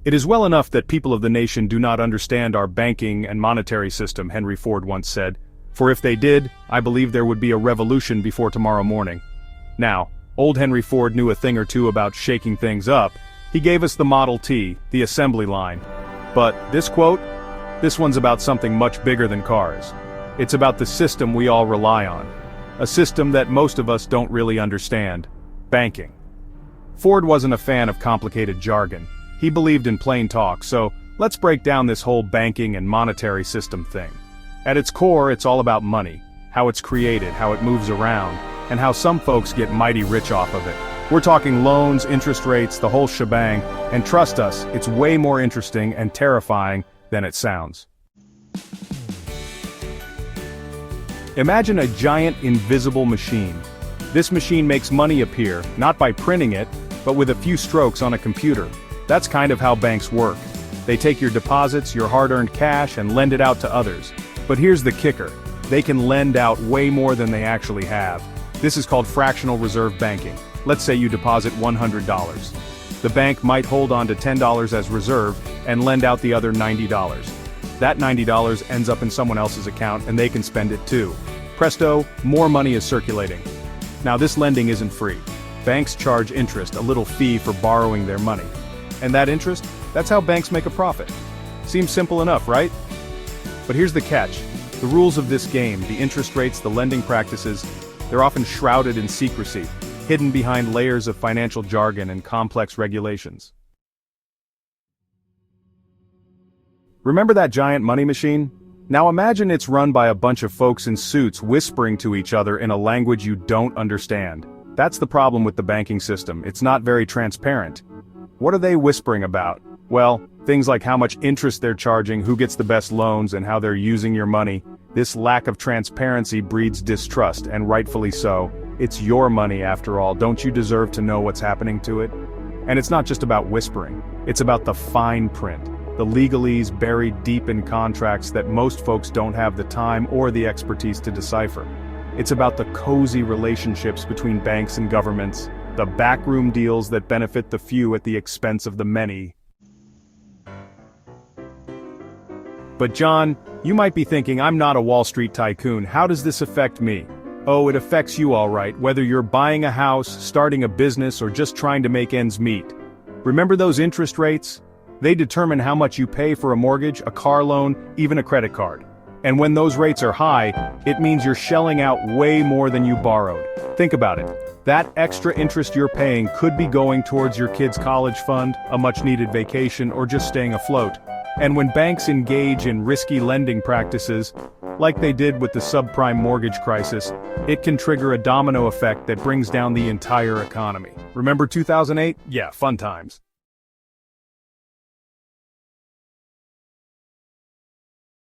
It is well enough that people of the nation do not understand our banking and monetary system, Henry Ford once said, for if they did, I believe there would be a revolution before tomorrow morning. Now, old Henry Ford knew a thing or two about shaking things up. He gave us the Model T, the assembly line. But this quote? This one's about something much bigger than cars. It's about the system we all rely on. A system that most of us don't really understand. Banking. Ford wasn't a fan of complicated jargon. He believed in plain talk, so let's break down this whole banking and monetary system thing. At its core, it's all about money, how it's created, how it moves around, and how some folks get mighty rich off of it. We're talking loans, interest rates, the whole shebang, and trust us, it's way more interesting and terrifying than it sounds. Imagine a giant invisible machine. This machine makes money appear, not by printing it, but with a few strokes on a computer. That's kind of how banks work. They take your deposits, your hard-earned cash, and lend it out to others. But here's the kicker. They can lend out way more than they actually have. This is called fractional reserve banking. Let's say you deposit $100. The bank might hold on to $10 as reserve and lend out the other $90. That $90 ends up in someone else's account and they can spend it too. Presto, more money is circulating. Now this lending isn't free. Banks charge interest, a little fee for borrowing their money. And that interest, that's how banks make a profit. Seems simple enough, right? But here's the catch. The rules of this game, the interest rates, the lending practices, they're often shrouded in secrecy, hidden behind layers of financial jargon and complex regulations. Remember that giant money machine? Now imagine it's run by a bunch of folks in suits whispering to each other in a language you don't understand. That's the problem with the banking system, it's not very transparent. What are they whispering about? Well, things like how much interest they're charging, who gets the best loans, and how they're using your money. This lack of transparency breeds distrust, and rightfully so. It's your money after all, don't you deserve to know what's happening to it? And it's not just about whispering, it's about the fine print, the legalese buried deep in contracts that most folks don't have the time or the expertise to decipher. It's about the cozy relationships between banks and governments, the backroom deals that benefit the few at the expense of the many. But John, you might be thinking, I'm not a Wall Street tycoon, how does this affect me? Oh, it affects you all right, whether you're buying a house, starting a business, or just trying to make ends meet. Remember those interest rates? They determine how much you pay for a mortgage, a car loan, even a credit card. And when those rates are high, it means you're shelling out way more than you borrowed. Think about it. That extra interest you're paying could be going towards your kid's college fund, a much-needed vacation, or just staying afloat. And when banks engage in risky lending practices, like they did with the subprime mortgage crisis, it can trigger a domino effect that brings down the entire economy. Remember 2008? Yeah, fun times.